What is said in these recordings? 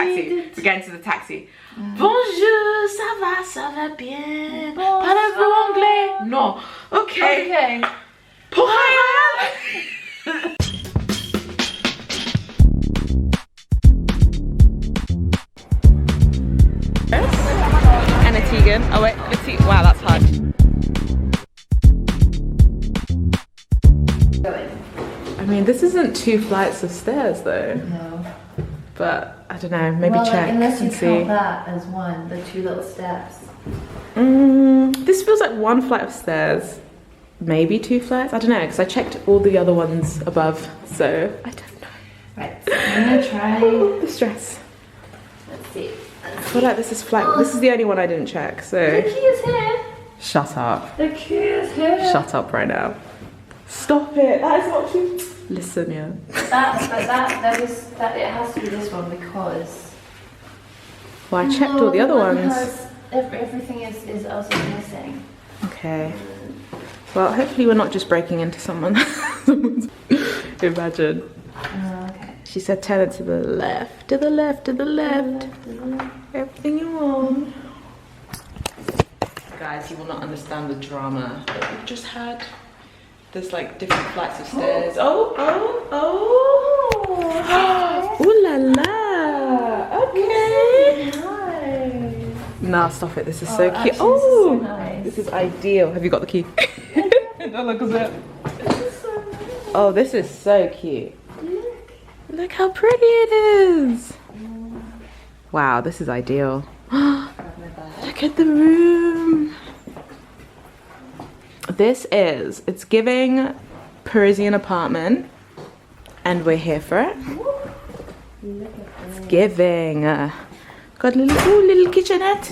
Taxi. We're going to the taxi. Bonjour, ça va bien. Parlez-vous anglais? No. Okay. Pour and a Tegan. Oh wait, let's see. Wow, that's hard. I mean, this isn't 2 flights of stairs though. No. But I don't know, maybe check like, unless you and see. count that as one, the 2 little steps. This feels like 1 flight of stairs. Maybe 2 flights? I don't know, because I checked all the other ones above, so I don't know. Right, so I'm gonna try. The stress. Let's see. I feel like this is flight. This is the only one I didn't check, so. The key is here. Shut up. The key is here. Shut up right now. Stop it. That is not true. Listen, yeah. That it has to be this one because. Well, I checked all the other ones. Everything is also missing. Okay. Well, hopefully we're not just breaking into someone. Imagine. Okay. She said turn it to the left, to the left, to the left. Everything you want. Guys, you will not understand the drama that we've just had. There's like different flights of stairs. Oh. Ooh la la. Okay. Nice. Nah, stop it. This is so cute. Oh, this is so nice. This is ideal. Have you got the key? Don't look at it. This is so nice. Oh, this is so cute. Look how pretty it is. Wow, this is ideal. Look at the room. It's giving Parisian apartment, and we're here for it. It's giving. Got a little kitchenette,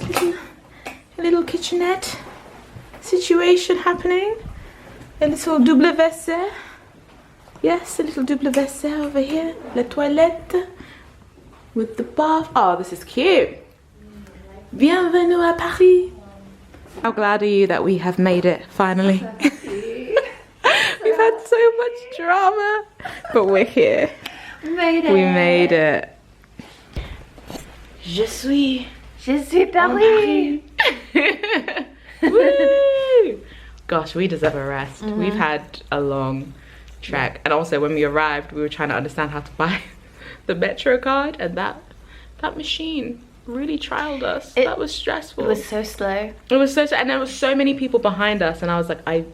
a little kitchenette situation happening. A little double WC. Yes, a little double WC over here. La toilette with the bath. Oh, this is cute. Bienvenue à Paris. How glad are you that we have made it finally? We've had so much drama, but we're here. We made it. We made it. Je suis Paris. Woo! Gosh, we deserve a rest. We've had a long trek, and also when we arrived, we were trying to understand how to buy the Metro card, and that machine really trialed us. That was stressful. It was so slow. It was so slow, and there were so many people behind us, and I was like, I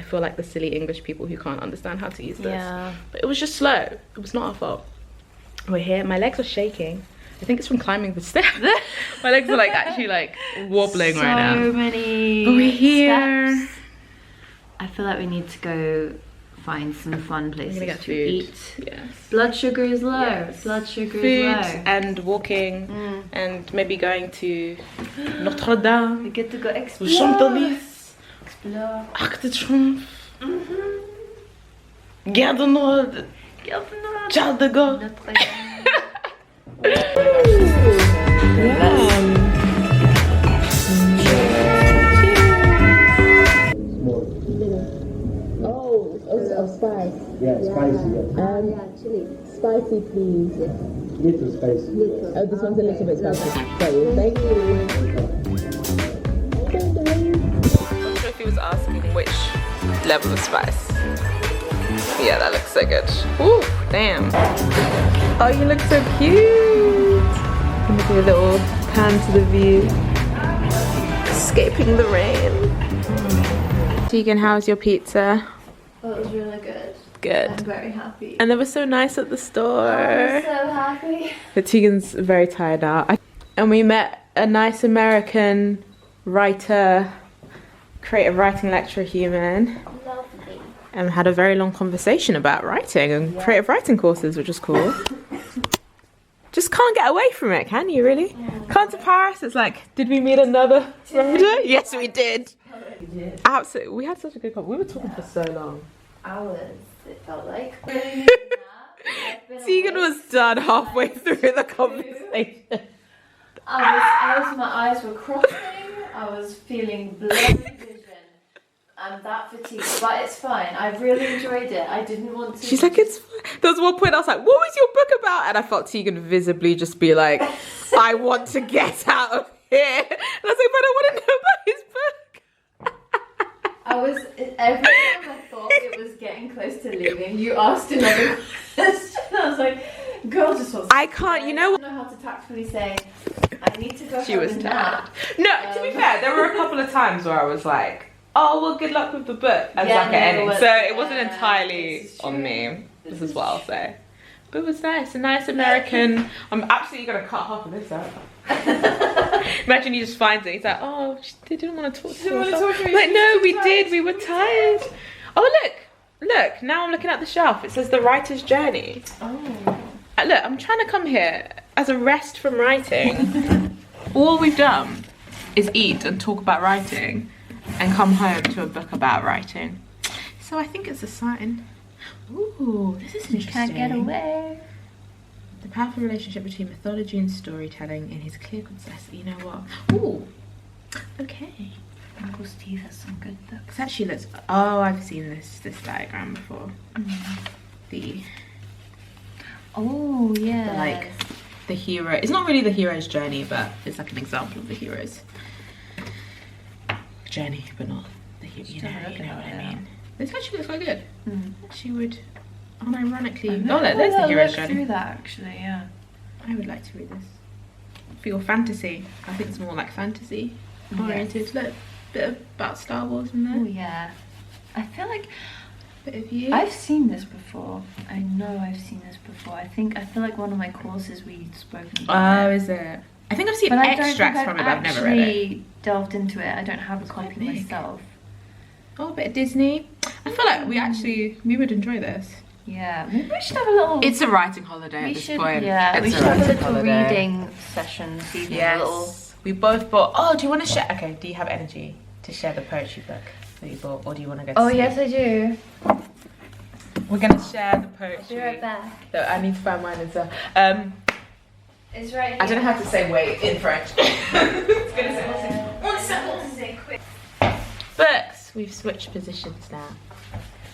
feel like the silly English people who can't understand how to use this. Yeah. But it was just slow. It was not our fault. We're here. My legs are shaking. I think it's from climbing the stairs. My legs are like actually like wobbling right now. So many. But we're here. Steps. I feel like we need to go find some fun places to eat. Yes. Blood sugar is low. Yes. Blood sugar Food is low. and walking and maybe going to Notre Dame. We get to go explore. Champs-Élysées. Explore. Arc de Triomphe. Gare du Nord. Charles de Gaulle. Notre Dame. Of spice. Yeah, spicy. Yeah. Chili. Spicy, please. Little spicy. Oh, this one's a little bit spicy. Sorry, thank you. I'm sure if he was asking which level of spice. Yeah, that looks so good. Ooh, damn. Oh, you look so cute. Give me a little pan to the view. Escaping the rain. Tegan, how's your pizza? Oh, it was really good. Good. I'm very happy. And they were so nice at the store. I'm so happy. But Tegan's very tired now. And we met a nice American writer, creative writing lecturer human. Lovely. And had a very long conversation about writing and creative writing courses, which was cool. Just can't get away from it, can you really? Come to Paris, it's like, did we meet another writer? Yes, we did. Absolutely, we had such a good conversation. We were talking for so long. Hours, it felt like. Tegan was done halfway through the conversation. My eyes were crossing. I was feeling blurry vision. I'm that fatigued, but it's fine. I've really enjoyed it. I didn't want to. She's like, it's fine. There was one point I was like, what was your book about? And I felt Tegan visibly just be like, I want to get out of here. And I was like, but I want to know about his book. Every time I thought it was getting close to leaving, you asked another question. I was like, girl just wants to I can't, you know I don't know how to tactfully say, I need to go She have was a tired. nap. No, to be fair, there were a couple of times where I was like, oh, well, good luck with the book as Yeah, like no, an ending. but- So it wasn't yeah, entirely this is on true. me. This This is is what I'll say. But it was nice, a nice American. I'm absolutely going to cut half of this out. Imagine he just finds it. He's like, oh, they didn't want to talk to me. Like, no, we did. We were tired. Oh, look. Now I'm looking at the shelf. It says The Writer's Journey. Oh. Look, I'm trying to come here as a rest from writing. All we've done is eat and talk about writing and come home to a book about writing. So I think it's a sign. Ooh, this is interesting. Can't get away. The powerful relationship between mythology and storytelling in his clear, concise. You know what? Ooh, okay. Uncle Steve has some good books. It actually looks. Oh, I've seen this diagram before. Oh yeah. Like the hero. It's not really the hero's journey, but it's like an example of the hero's journey, but not the hero. You know what I mean. This actually looks quite good. She would unironically. Oh, look, there's the hero's journey. Through that actually, yeah. I would like to read this. For your fantasy, I think it's more like fantasy oriented. Look, bit about Star Wars in Oh there. yeah. I feel like Bit of you. I've seen this before. I know I've seen this before. I feel like one of my courses we'd spoken about. Oh, is it? I think I've seen But I don't extracts think from it, but I've never read it. actually delved into it. I don't have a quite copy big. myself. Oh, a bit of Disney. I feel like we would enjoy this. Yeah, maybe we should have a little. It's a writing holiday we at this should, point. yeah, It's we should have a writing little holiday. reading session this evening. A little. Yes. We both bought. Oh, do you want to share? Okay. Do you have energy to share the poetry book that you bought, or do you want to go? To Oh sleep? yes, I do. We're gonna share the poetry. Be right back. So I need to find mine as well. It's right here. I don't know how to say wait in French. It's gonna say One second to say quick. books. We've switched positions now.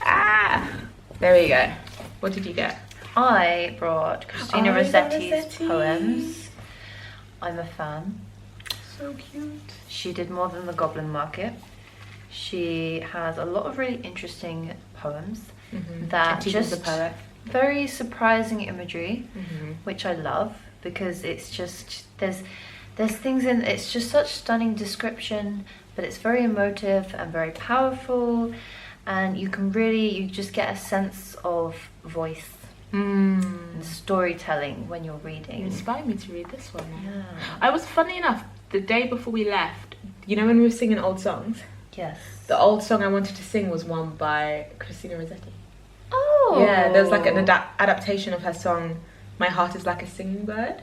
Ah, there we go. What did you get? I brought Christina Oh, Rossetti's Rossetti. poems. I'm a fan. So cute. She did more than the Goblin Market. She has a lot of really interesting poems that Tegan's just a poet. very surprising imagery, which I love because it's just there's things in it's just such stunning description, but it's very emotive and very powerful, and you just get a sense of voice and storytelling when you're reading. You inspired me to read this one. Yeah. I was, funny enough, the day before we left, you know when we were singing old songs? Yes. The old song I wanted to sing was one by Christina Rossetti. Oh. Yeah, there's like an adaptation of her song, My Heart is Like a Singing Bird.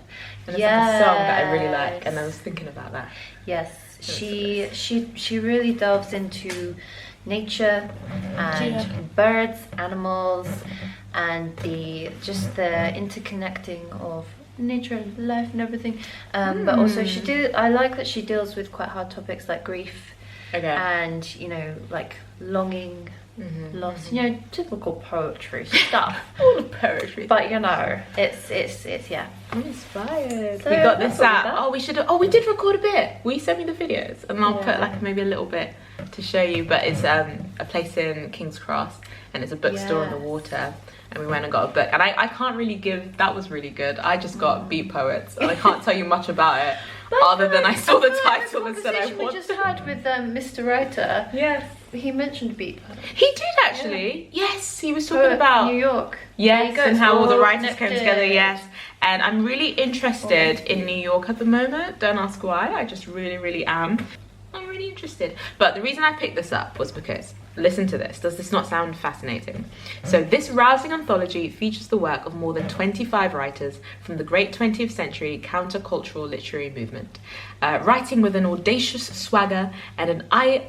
And it's like a song that I really like, and I was thinking about that. Yes, she really delves into nature and birds, animals, and the interconnecting of nature and life and everything. But also I like that she deals with quite hard topics like grief and like longing, loss. Typical poetry stuff. All the poetry. But it's yeah. I'm inspired. So we got this that's what we out. got. We did record a bit. We sent me the videos, and I'll put Yeah. like maybe a little bit to show you. But it's a place in King's Cross, and it's a bookstore on the water. And we went and got a book, and I can't really give. That was really good. I just got Beat Poets, and I can't tell you much about it, other than I saw the title and said I conversation we want. just had with Mr. Writer. Yes, He mentioned Beat Poets. he did actually. Yes, he was talking about New York. Yes, and how all the writers came connected. together. Yes, and I'm really interested in New York at the moment. Don't ask why. I just really am. I'm really interested. But the reason I picked this up was because, listen to this. Does this not sound fascinating? So this rousing anthology features the work of more than 25 writers from the great 20th century countercultural literary movement, writing with an audacious swagger and an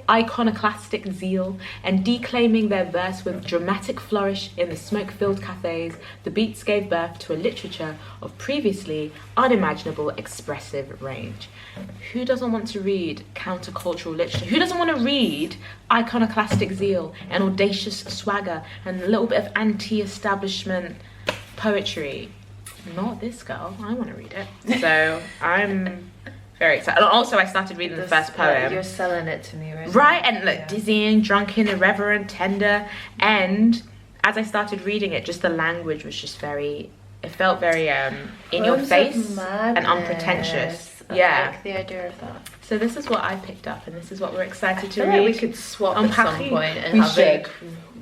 iconoclastic zeal, and declaiming their verse with dramatic flourish in the smoke-filled cafes. The Beats gave birth to a literature of previously unimaginable expressive range. Who doesn't want to read countercultural cultural literature. Who doesn't want to read iconoclastic zeal and audacious swagger and a little bit of anti-establishment poetry? Not this girl. I want to read it. So I'm very excited. And also I started reading the first poem. You're selling it to me right now. Right, and look, dizzying, drunken, irreverent, tender. And as I started reading it, just the language was just very, it felt very in your face and unpretentious. I like the idea of that. So this is what I picked up, and this is what we're excited to I feel read. like we could swap on at some Paris. point and We have should.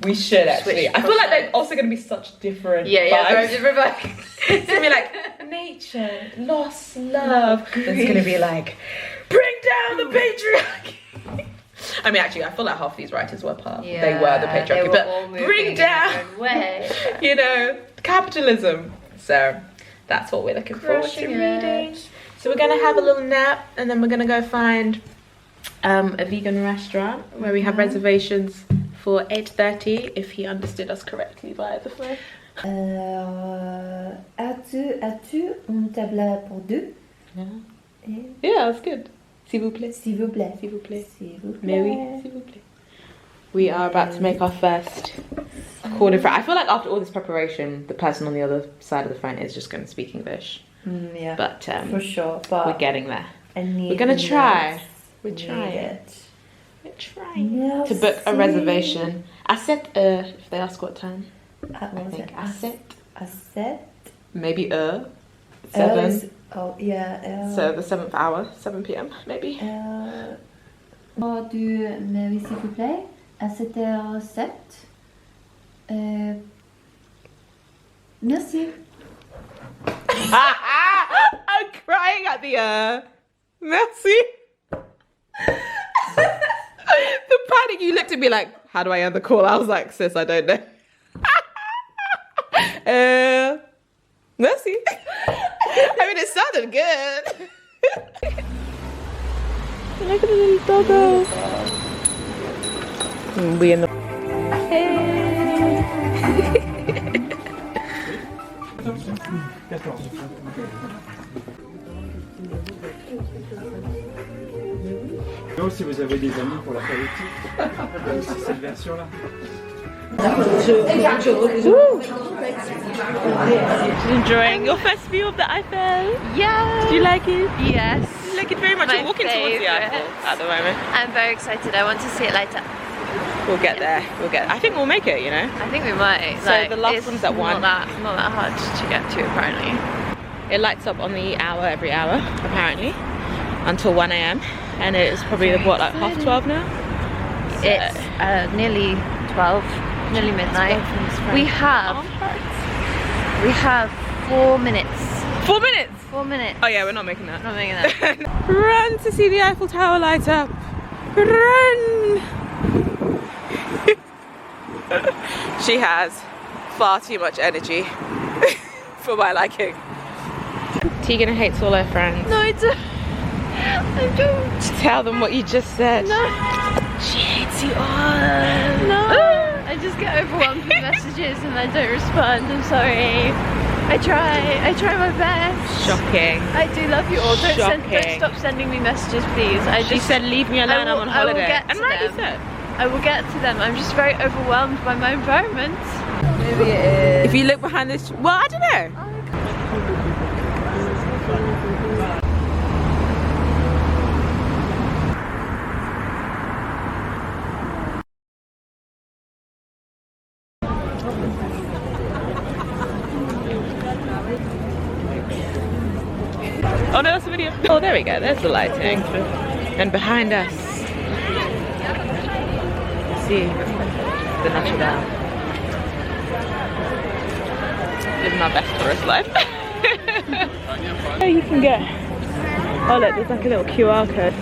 We should actually. switch I feel like they're projects. also going to be such different very vibes. different vibes. It's going to be like nature, loss, love. It's going to be like, bring down the patriarchy. I mean, actually, I feel like half these writers were part. They were the patriarchy, they were but all moving bring in their down, own way. you know, capitalism. So that's what we're looking forward to Crushing reading. it. So we're gonna have a little nap, and then we're gonna go find a vegan restaurant where we have reservations for 8:30, if he understood us correctly, by the way. As-tu une table pour deux? Yeah, that's good. S'il vous plaît. S'il vous plaît. S'il vous plaît. S'il vous plaît. Mais oui, s'il vous plaît. We are about to make our first call in front. I feel like after all this preparation, the person on the other side of the phone is just going to speak English. Yeah, But for sure. But we're getting there. I need We're gonna the try. notes. We're Need trying. it. We're trying to book a Merci. reservation. I said if they ask what time. What I was think it? I said I said. maybe 7. Oh yeah. So the 7th hour, 7 p.m. maybe. Du mais oui, s'il vous plaît, à 7h07. Merci. I'm crying at the merci. The panic, you looked at me like, how do I end the call? I was like, sis, I don't know. Merci. I mean, it sounded good. Look at the little doggo. We in the. Non, si vous avez des amis pour la politique, c'est cette version-là. Enjoying your first view of the Eiffel. Yeah. Do you like it? Yes. You like it very much. My We're walking towards the Eiffel favourite. at the moment. I'm very excited. I want to see it light up. We'll get there. We'll get. I think we'll make it. You know. I think we might. So the last it's one's at 1. Not that hard to get to apparently. It lights up on the hour every hour apparently until 1 a.m. and it is probably what, like 12:30 now. So, It's nearly 12, nearly midnight. We have 4 minutes. 4 minutes. 4 minutes. Oh yeah, we're not making that. Not making that. Run to see the Eiffel Tower light up. Run. She has far too much energy for my liking. Tegan hates all her friends. No, I don't. Tell them what you just said. No. She hates you all. No. I just get overwhelmed with messages and I don't respond. I'm sorry. I try my best. Shocking. I do love you all. Don't Shocking. stop sending me messages, please. She said, leave me alone, I'm on I will holiday. get And to rightly them. said. I will get to them. I'm just very overwhelmed by my environment. Maybe it is. If you look behind this, well, I don't know. Oh no, that's a video. Oh, there we go. There's the lighting. And behind us, see the Notre Dame. Living our best tourist life. Oh, you can get. Oh look, there's like a little QR code.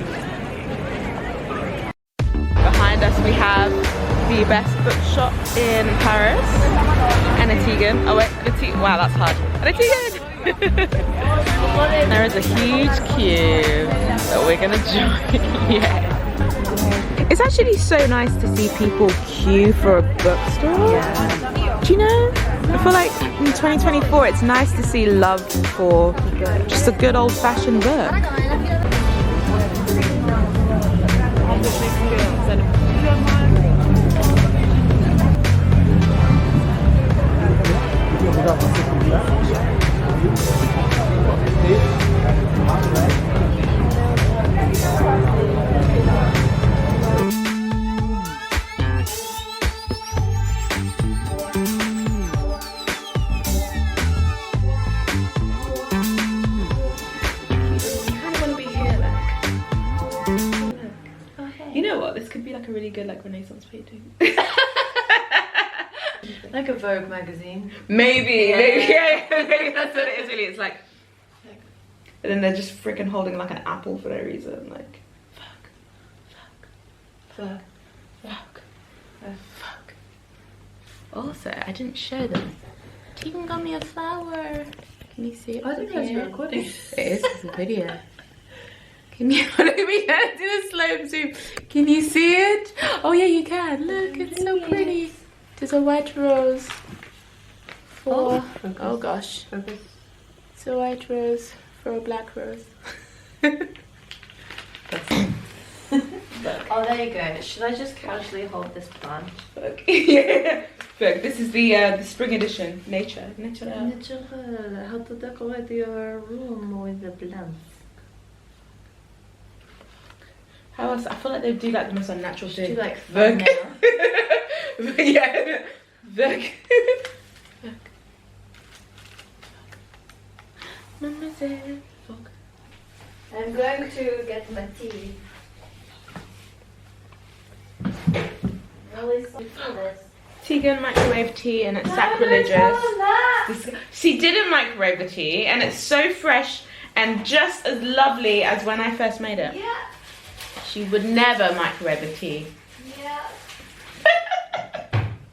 Behind us we have the best bookshop in Paris. And a Tegan. Oh wait, wow, that's hard. And a Tegan. There is a huge queue that we're gonna join. Yeah. It's actually so nice to see people queue for a bookstore. Yeah. Do you know? I feel like in 2024 it's nice to see love for just a good old-fashioned book. You know what? This could be like a really good like Renaissance painting. Like a Vogue magazine. Maybe, yeah, maybe that's what it is really. It's like, and then they're just freaking holding like an apple for no reason. Like, fuck. Also, I didn't show them. Tegan got me a flower. Can you see it? I think that's recording. It is, it's a video. Can you, let me do a slow zoom. Can you see it? Oh yeah, you can. Look, it's so pretty. There's a white rose. For, oh gosh. It's a white rose for a black rose. Oh, there you go. Should I just casually hold this plant? Look, yeah. Look, this is the spring edition. Nature. Natural. How to decorate your room with the plants. How else? I feel like they do like the most unnatural thing. Do like Vogue. thumbnail. Yeah. Vogue. Mademoiselle. Vogue. I'm going to get my tea. Really sorry for this. Tegan microwave tea and it's sacrilegious. She didn't microwave the tea and it's so fresh and just as lovely as when I first made it. Yeah. She would never microwave the tea. Yeah.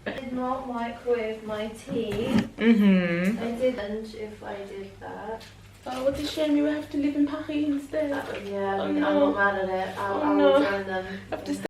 I did not microwave my tea. Mm-hmm. I didn't if I did that. Oh, what a shame you have to live in Paris instead. Yeah, Oh, I'm no. not mad at it. Oh, I'll no. join them. I have to stay.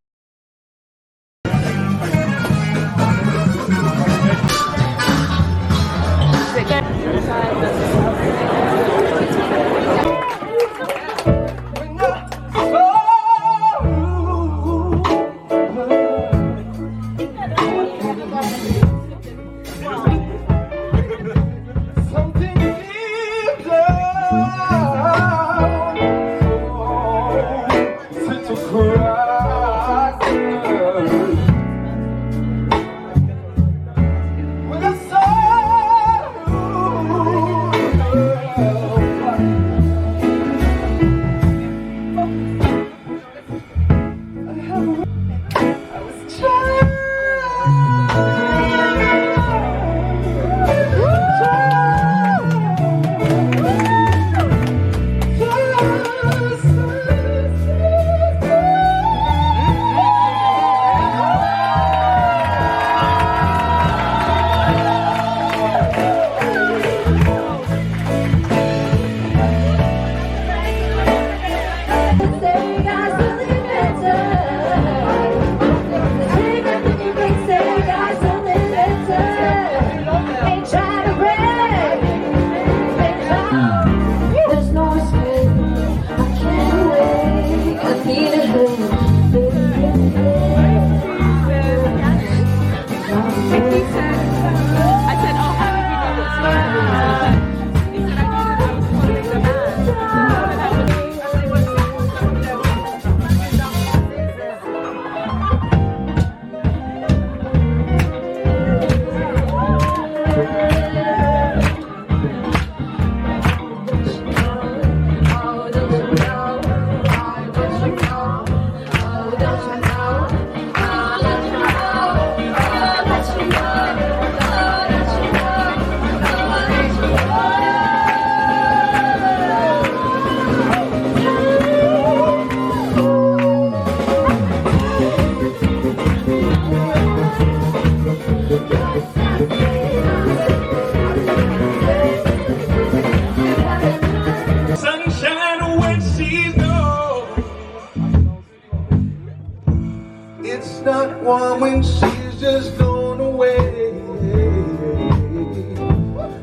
One when she's just gone away.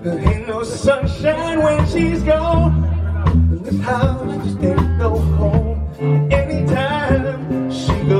There ain't no sunshine when she's gone. And this house just ain't no home. And anytime she goes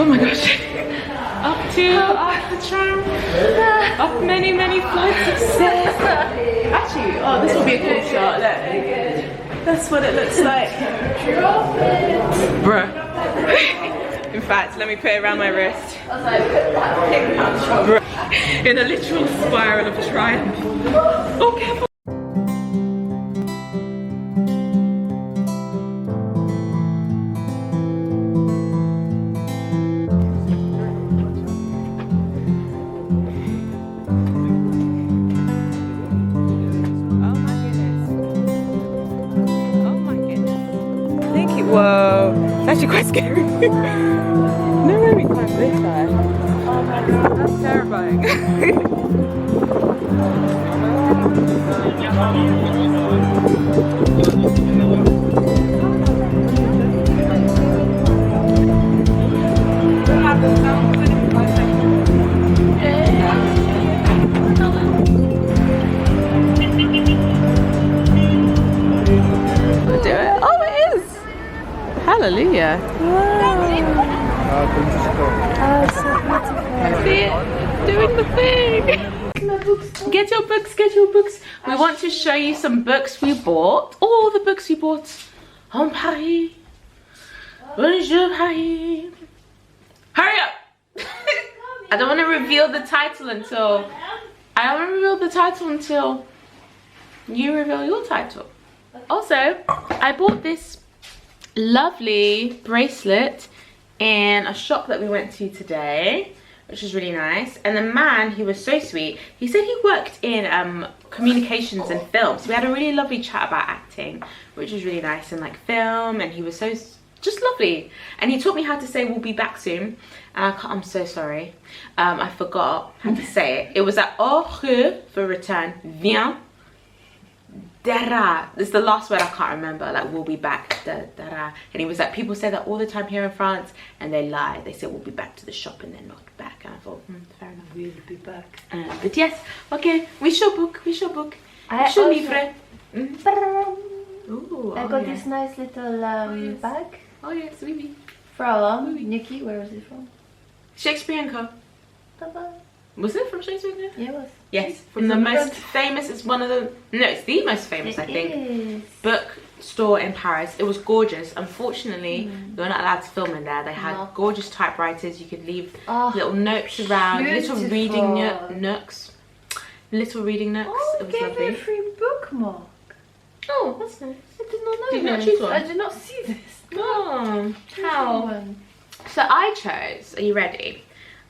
my gosh. Up to the tram. Up many flights of stairs. Actually, oh, this will be a cool shot. Look. That's what it looks like. Bruh. In fact, let me put it around my wrist. Bruh. In a literal spiral of triumph. Oh, careful. Whoa, it's actually quite scary. No way we climbed this high. Oh my god, that's terrifying. Do it. Oh, it is. Hallelujah. Wow. See it? Doing the thing. Get your books, get your books. We want to show you some books we bought. All the books we bought on Paris. Bonjour Paris. Hurry up. I don't want to reveal the title until you reveal your title. Also, I bought this lovely bracelet in a shop that we went to today, which is really nice. And the man, he was so sweet. He said he worked in communications and films. We had a really lovely chat about acting, which was really nice, and like film, and he was so just lovely. And he taught me how to say we'll be back soon. And I'm so sorry. I forgot how to say it. It was at au revoir for return. Viens. Dara. This is the last word I can't remember. Like, we'll be back. Dara. And he was like, people say that all the time here in France, and they lie. They say we'll be back to the shop, and they're not back. And I thought, fair enough. We'll be back. But yes, okay. We shall book. We shall book. We shall livre. Ooh, I got this nice little bag. Oh yes, oui. From Nikki. Where is it from? Shakespeare & Co. Ta-da. Was it from Shakespeare & Co? Yeah, it was. Yes, from the most famous, it's one of the, no, it's the most famous, I think, bookstore in Paris. It was gorgeous. Unfortunately, we were not allowed to film in there. They had gorgeous typewriters. You could leave little notes around, little reading nooks. Little reading nooks. Oh, it was gave lovely. me a free bookmark. Oh, that's nice. I did not know Did you not this. choose one? I did not see this. Oh, how? One. So I chose, are you ready?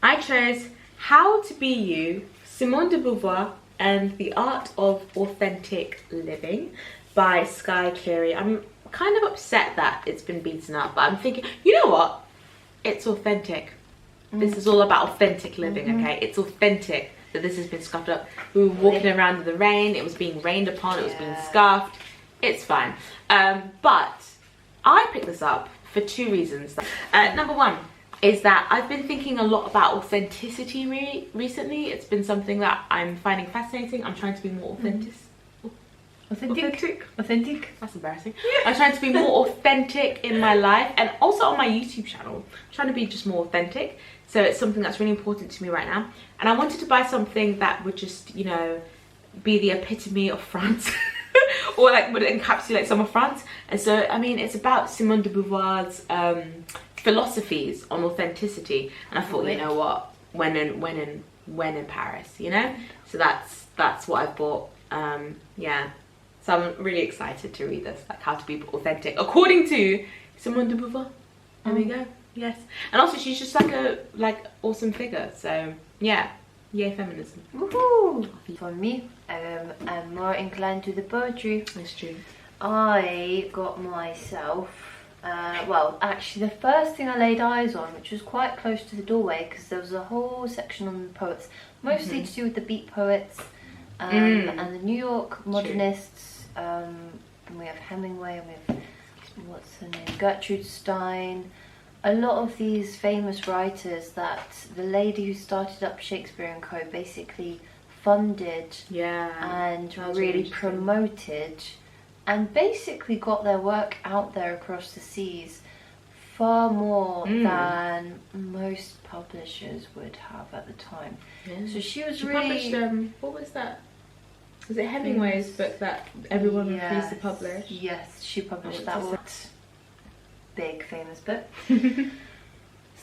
I chose How to Be You, Simone de Beauvoir and the Art of Authentic Living by Sky Cleary. I'm kind of upset that it's been beaten up, but I'm thinking, you know what? It's authentic. This is all about authentic living, okay? It's authentic that this has been scuffed up. We were walking around in the rain, it was being rained upon, it was being scuffed. It's fine. But I picked this up for two reasons. Number one is that I've been thinking a lot about authenticity recently. It's been something that I'm finding fascinating. I'm trying to be more authentic. Authentic. That's embarrassing. I'm trying to be more authentic in my life, and also on my YouTube channel. I'm trying to be just more authentic. So it's something that's really important to me right now. And I wanted to buy something that would just, you know, be the epitome of France. Or like would encapsulate some of France. And so, I mean, it's about Simone de Beauvoir's philosophies on authenticity. And I thought, you know what, when in Paris, you know? So that's what I bought. Yeah. So I'm really excited to read this, like How to Be Authentic, according to Simone de Beauvoir. There we go. Yes. And also she's just like awesome figure. So yeah. Yay feminism. Woohoo! For me, I'm more inclined to the poetry. That's true. I got myself, well, actually the first thing I laid eyes on, which was quite close to the doorway, because there was a whole section on poets, mostly to do with the beat poets, and the New York modernists, and we have Hemingway, and we have, what's her name, Gertrude Stein. A lot of these famous writers that the lady who started up Shakespeare & Co. basically funded and really promoted, and basically got their work out there across the seas far more than most publishers would have at the time. Yeah. So she was She really published, what was that? Was it Hemingway's book that everyone refused to publish? Yes, she published Oh, that it's one. Big famous book.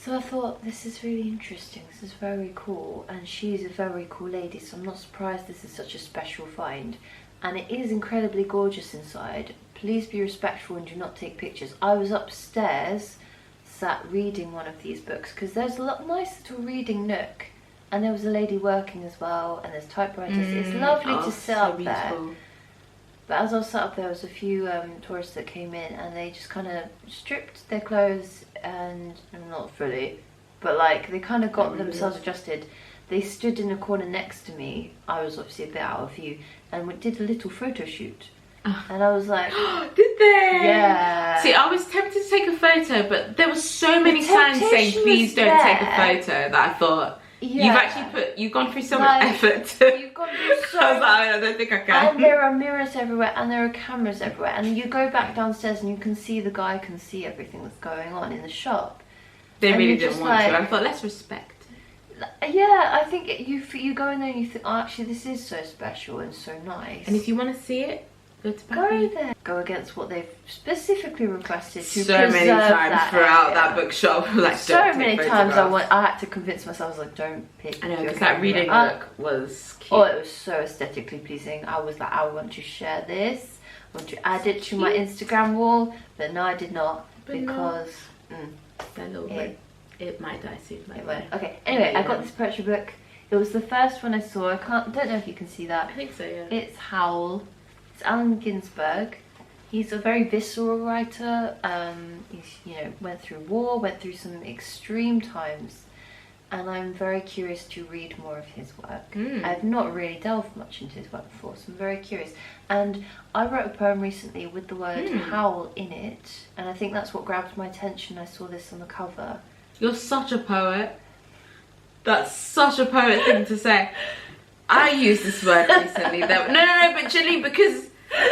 So I thought, this is really interesting, this is very cool, and she's a very cool lady, so I'm not surprised this is such a special find. And it is incredibly gorgeous inside. Please be respectful and do not take pictures. I was upstairs sat reading one of these books because there's a nice little reading nook, and there was a lady working as well, and there's typewriters. It's lovely to sit up there. But as I was sat up there was a few tourists that came in, and they just kind of stripped their clothes, and not fully, but like they kind of got themselves adjusted. They stood in a corner next to me. I was obviously a bit out of view, and we did a little photo shoot. And I was like, did they? Yeah. See, I was tempted to take a photo, but there was so many signs saying please don't take a photo that I thought, you've gone through so much effort to... You've gone through so I was like, I don't think I can. And there are mirrors everywhere, and there are cameras everywhere, and you go back downstairs and you can see the guy can see everything that's going on in the shop. They and really you're didn't just want to. like- I thought, let's respect. Yeah, I think you go in there and you think, oh, actually this is so special and so nice. And if you want to see it, go to go Pappy. there, go against what they've specifically requested to So many preserve times that throughout area. that bookshop, like, So don't many take times photographs. I had to convince myself, I was like, don't pick. I know, your because that camera reading up. look was cute. Oh, it was so aesthetically pleasing. I was like, I want to share this. I want to add it to my Instagram wall. But no, I did not. But no. Because That little bit. It might die soon. By it the way. went. Okay, anyway, I got this poetry book. It was the first one I saw. Don't know if you can see that. I think so, yeah. It's Howl. It's Allen Ginsberg. He's a very visceral writer. He's, went through war, went through some extreme times, and I'm very curious to read more of his work. I've not really delved much into his work before, so I'm very curious. And I wrote a poem recently with the word howl in it, and I think that's what grabbed my attention. I saw this on the cover. You're such a poet. That's such a poet thing to say. I used this word recently. No, but Jenny, because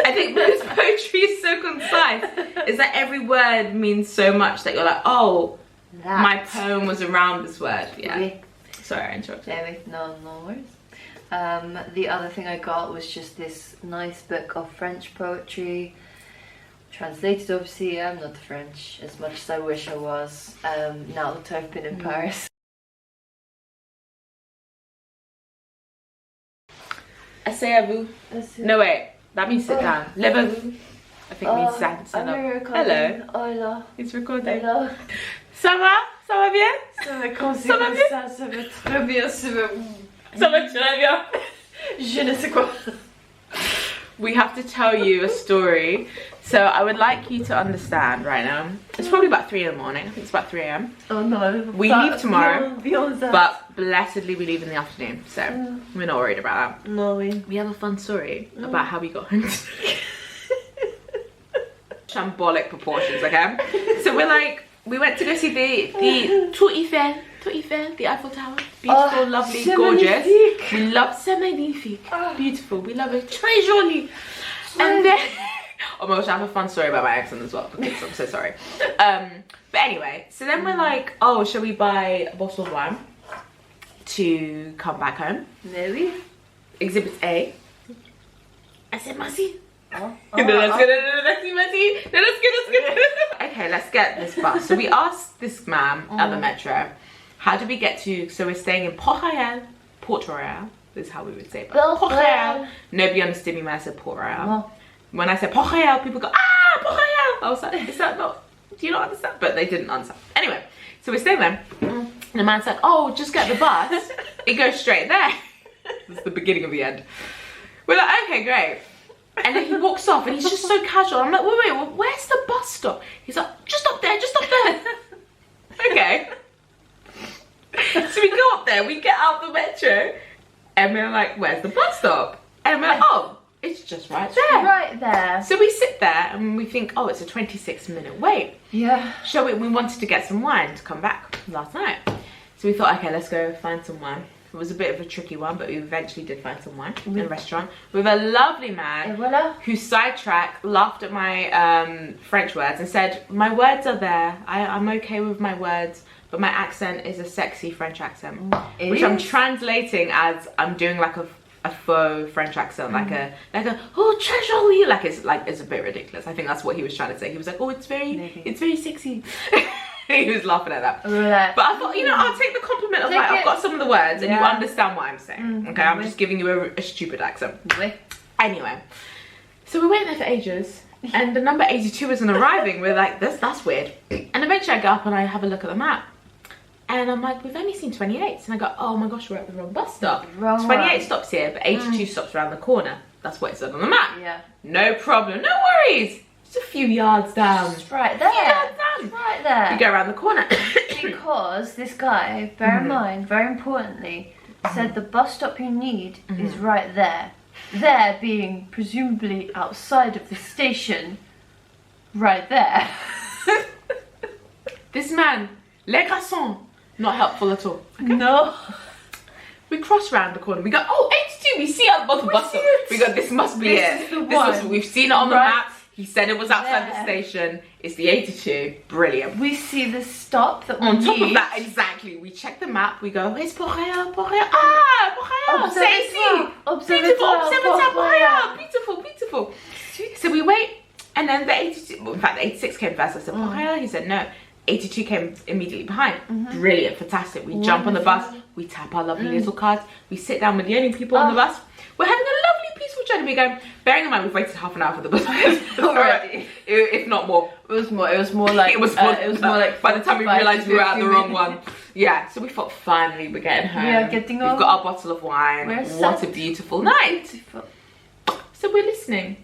I think because poetry is so concise, is that every word means so much that you're like, oh, my poem was around this word. Yeah. Oui. Sorry, I interrupted. No worries. The other thing I got was just this nice book of French poetry. Translated, obviously. I'm not French as much as I wish I was. Now that I've been in Paris. Asseyez-vous. No, wait. That means sit down. Levez-vous. I think means stand up. Hello. Hola. It's recording. Hello. Ça va? Ça va bien? Ça va comme Ça va bien? ça va très bien, ça va... Ça va très bien. Je ne sais quoi. We have to tell you a story. So I would like you to understand right now. It's probably about 3 in the morning. I think it's about 3 AM. Oh no. We leave tomorrow, beyond that. but blessedly we leave in the afternoon. So we're not worried about that. No way. We have a fun story about how we got home. Shambolic proportions, okay? So we went to go see the Tour Eiffel, the Eiffel Tower. Beautiful, lovely, gorgeous. Magnifique. We love c'est magnifique. Beautiful. We love it. Très joli. And then oh my gosh, I have a fun story about my accent as well because I'm so sorry. But anyway, so then we're like, oh, shall we buy a bottle of wine to come back home? Maybe. Exhibit A. I said, Mercy. Oh. No, that's good. No, that's good. Okay, let's get this bus. So we asked this man at the metro, how do we get to, so we're staying in Port Royal, this is how we would say it. Port Royal. Nobody understood me when I said Port Royal. No. When I said Port Royal, people go, ah, Port Royal. I was like, is that not, do you not understand? But they didn't understand. Anyway, so we're staying there. And the man's like, oh, just get the bus. It goes straight there. This is the beginning of the end. We're like, okay, great. And then he walks off and he's just so casual. I'm like, wait, where's the bus stop? He's like, just up there. Okay. So we go up there, we get out the metro, and we're like, where's the bus stop? And we're like, oh, it's just right there. Right there. So we sit there and we think, oh, it's a 26-minute wait. Yeah. We wanted to get some wine to come back last night. So we thought, okay, let's go find some wine. It was a bit of a tricky one, but we eventually did find someone in a restaurant with a lovely man who sidetracked, laughed at my French words and said, my words are there. I'm okay with my words, but my accent is a sexy French accent. Which I'm translating as I'm doing like a faux French accent, like a oh très jolie, like it's a bit ridiculous. I think that's what he was trying to say. He was like, oh, it's very sexy. He was laughing at that. But I thought, you know, I'll take the compliment of like, I've got some of the words and you understand what I'm saying. Okay, I'm just giving you a stupid accent. Anyway, so we're waiting there for ages and the number 82 isn't arriving. We're like, that's weird. And eventually I go up and I have a look at the map. And I'm like, we've only seen 28s. And I go, oh my gosh, we're at the wrong bus stop. 28 stops here, but 82 stops around the corner. That's what it said on the map. Yeah. No problem, no worries. Just a few yards down. It's right there. It's right there. You go around the corner. Because this guy, bear in mind, very importantly, said the bus stop you need is right there. There being presumably outside of the station, right there. This man, les garçons, not helpful at all. Okay? No. We cross round the corner. We go, oh, 82. We see our bus stop. We go, this must be it. We've seen it on the map. He said it was outside the station. It's the 82. Brilliant. We see the stop that we on top need. of that, exactly. We check the map. We go, it's Port-Royal, Port-Royal. Ah, Port-Royal. C'est ici. Observatoire, Port-Royal. Beautiful, beautiful. So we wait, and then the 82. Well, in fact, the 86 came first. I said Port-Royal. He said no. 82 came immediately behind. Brilliant, fantastic. We jump on the bus. We tap our lovely little cards. We sit down with the only people on the bus. We're having a lovely peaceful journey. We go, bearing in mind we've waited half an hour for the bus already, if not more. It was more like by the time we realised we were at the wrong one. Yeah, so we thought finally we're getting home. We are getting home. We've got our bottle of wine. What a beautiful night. Beautiful. So we're listening.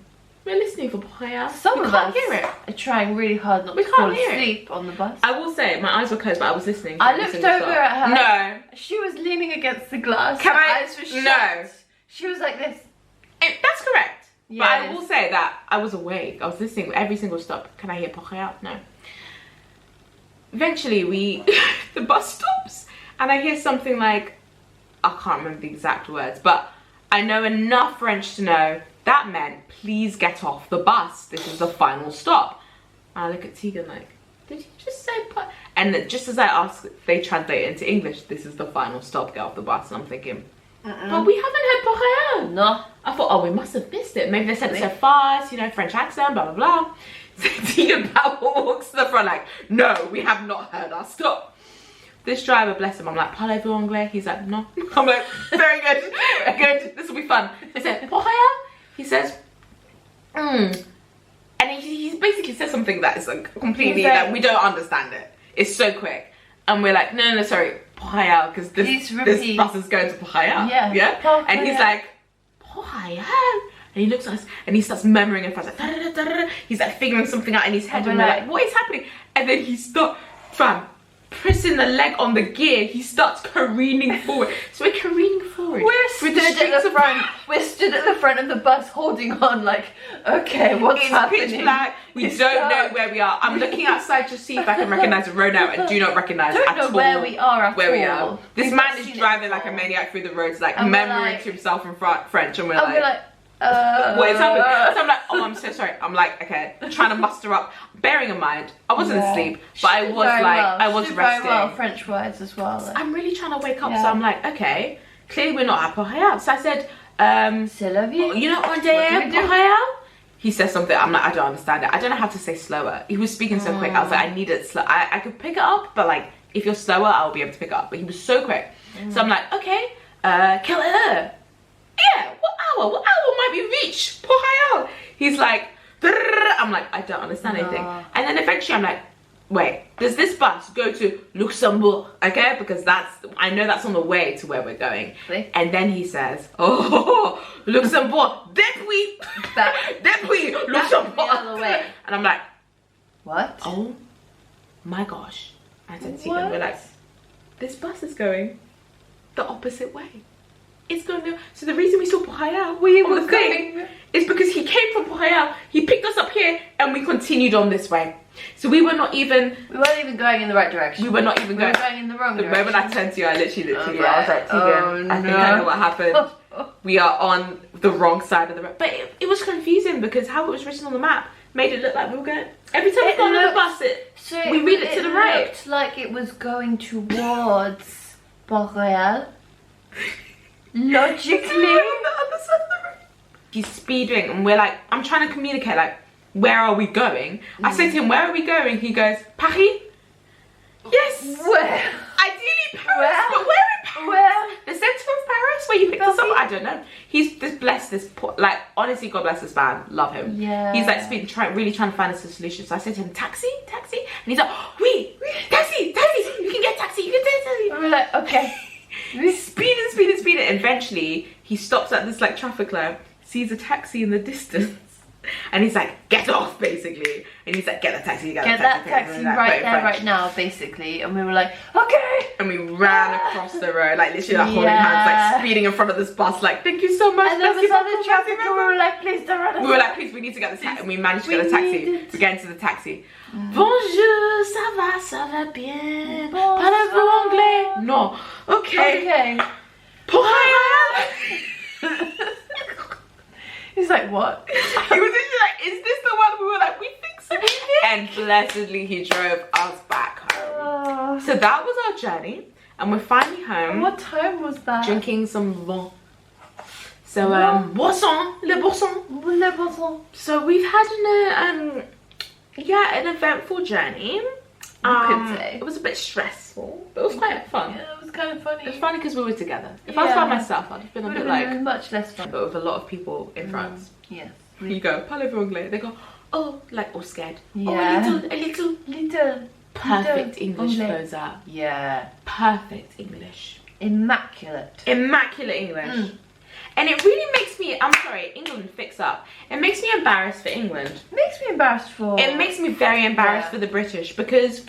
We're listening for Port-Royal. Some of us hear it. are trying really hard not to fall asleep on the bus. I will say, my eyes were closed, but I was listening. I looked over at her. No. She was leaning against the glass. Her eyes were shut. No. She was like this. That's correct. Yeah, but I will say that I was awake. I was listening every single stop. Can I hear Port-Royal? No. Eventually, the bus stops, and I hear something like, I can't remember the exact words, but I know enough French to know that meant, please get off the bus. This is the final stop. And I look at Tegan like, did you just say And then just as I ask, they translate it into English. This is the final stop, get off the bus. And I'm thinking, but we haven't heard Port-Royal. No. I thought, oh, we must have missed it. Maybe they said it so fast, you know, French accent, blah, blah, blah. So Tegan Powell walks to the front like, no, we have not heard our stop. This driver, bless him, I'm like, parlez-vous anglais? He's like, no. I'm like, very good, good, this will be fun. I said, Port-Royal? He says, and he basically says something that is like completely, like, we don't understand it. It's so quick. And we're like, no, sorry, Port-Royal, because this bus is going to Port-Royal. Yeah? And he's like, Port-Royal? And he looks at us and he starts murmuring in front, like, he's like figuring something out in his head, and we're like, what is happening? And then he starts, pressing the leg on the gear, he starts careening forward. So we're careening forward. We're stood at the front. We're stood at the front of the bus holding on like, okay, what's happening? It's pitch black. We don't know where we are. I'm looking outside to see if I can recognise the road now. I do not recognise at all where we are at where we are. This man is driving like a maniac through the roads, like murmuring to himself in French, and we're like what is happening? So I'm like, oh, I'm so sorry. I'm like, okay, trying to muster up. Bearing in mind, I wasn't asleep, but I was like, I was resting. Very well, French words as well. So I'm really trying to wake up, so I'm like, okay, clearly we're not at Port-Royal. So I said, C'est la vie. you know, on day Port-Royal? He says something, I'm like, I don't understand it. I don't know how to say slower. He was speaking so quick, I was like, I need it slow. I could pick it up, but like, if you're slower, I'll be able to pick it up. But he was so quick. So I'm like, okay, quelle heure? Yeah, what hour might we reach Port-Royal? He's like, I'm like, I don't understand anything. And then eventually I'm like, wait, does this bus go to Luxembourg? Okay, because I know that's on the way to where we're going. And then he says, oh, Luxembourg, depuis Luxembourg. The other way. And I'm like, what? Oh my gosh. I said to him, we're like, this bus is going the opposite way. it's going to. So the reason we saw Port We on were the thing is because he came from Port he picked us up here, and we continued on this way. So we weren't even going in the right direction. We were not even We were going. going in the wrong The direction. moment I turned to you, I literally, I was Okay. like, Tegan, I think I know what happened. Oh. We are on the wrong side of the road. But it was confusing because how it was written on the map made it look like we were going. Every time we got on the bus, we read it to the right. It looked like it was going towards Port-Royal. Logically. He's speeding and we're like, I'm trying to communicate like, where are we going? I say to him, where are we going? He goes, Paris? Yes. Where? Ideally Paris, Where? but where in Paris? Where? The centre of Paris where you picked us up? I don't know. He's just blessed this, like, honestly, God bless this man. Love him. Yeah. He's like really trying to find us a solution. So I said to him, taxi? And he's like, oui, taxi, you can get taxi, And we're like, okay. Speeding. Eventually, he stops at this like traffic light, sees a taxi in the distance, and he's like, get off, basically. And he's like, get the taxi, Get that taxi right there, right now, basically. And we were like, okay. And we ran across the road, like literally like holding hands, like speeding in front of this bus, like, thank you so much. And there was other traffic, and we were like, please don't run us. We were like, please, we need to get the taxi. And we managed to get a taxi. We get into the taxi. Bonjour, ça va bien. Parlez-vous anglais? No. Okay. He's like, what? He was literally like, is this the one? We were like, we think so. And blessedly, he drove us back home. So that was our journey, and we're finally home. And what time was that? Drinking some vin. So le boisson. So we've had an eventful journey. could say. It was a bit stressful, but it was quite fun. Yeah, it was kind of funny. It was funny because we were together. If I was by myself, I'd have been a bit like, much less fun. but with a lot of people in France. Yes. You go, parlez-vous anglais? They go, oh, like, all scared. Yeah. Oh, a little. Perfect English anglais. flows out. Yeah. Perfect English. Immaculate. Immaculate English. And it really makes me, I'm sorry, England, fix up. It makes me embarrassed for England. Makes me embarrassed for... It makes me very embarrassed for the British because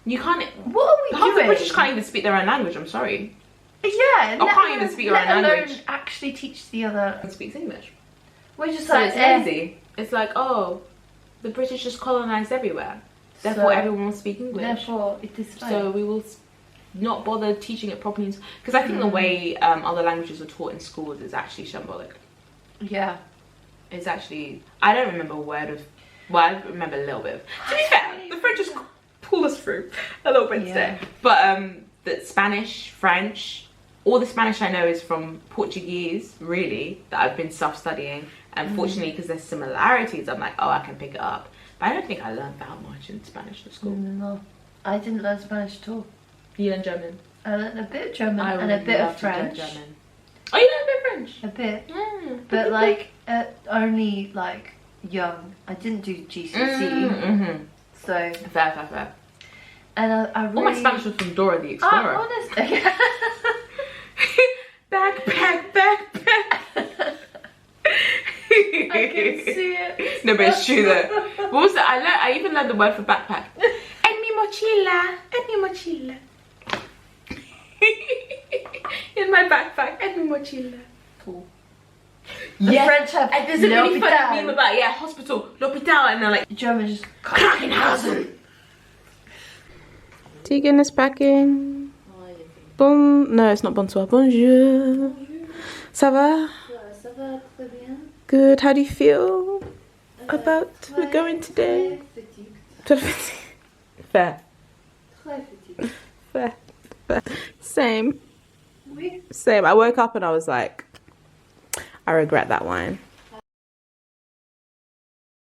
you can't... What are we half doing? the British can't even speak their own language, I'm sorry. Yeah. Or can't even speak their own language. Let alone actually teach the other... It speaks English. We're just So like... it's lazy. It's like, oh, the British just colonised everywhere. Therefore, everyone will speak English. Therefore, it is fine. So we will not bother teaching it properly. Because I think the way other languages are taught in schools is actually shambolic. Yeah. It's actually, I don't remember a word of, well, I remember a little bit of, to be fair, the French just pulled us through a little bit today. But the Spanish, French, all the Spanish I know is from Portuguese, really, that I've been self-studying. And fortunately, because there's similarities, I'm like, oh, I can pick it up. But I don't think I learned that much in Spanish at school. No, I didn't learn Spanish at all. You learned German? I learned a bit of German and a bit of French. German. Oh, you learned a bit of French? A bit. Mm. But like, only like young. I didn't do GCSE. So. Fair. And I really... All my Spanish was from Dora the Explorer. Honestly. Backpack. I can see it. No, but it's true though. What was that? I even learned the word for backpack. En mi mochila. In my backpack. En mi mochila. Cool. The French have and there's a really funny meme about hospital, l'hôpital, and they're like German just Krankenhausen. Tegan is packing. No, it's not bonsoir. Bonjour. Ça va? Ça va très bien. Good. How do you feel about we're going today? Fair. Fair. Same. I woke up and I was like, I regret that wine.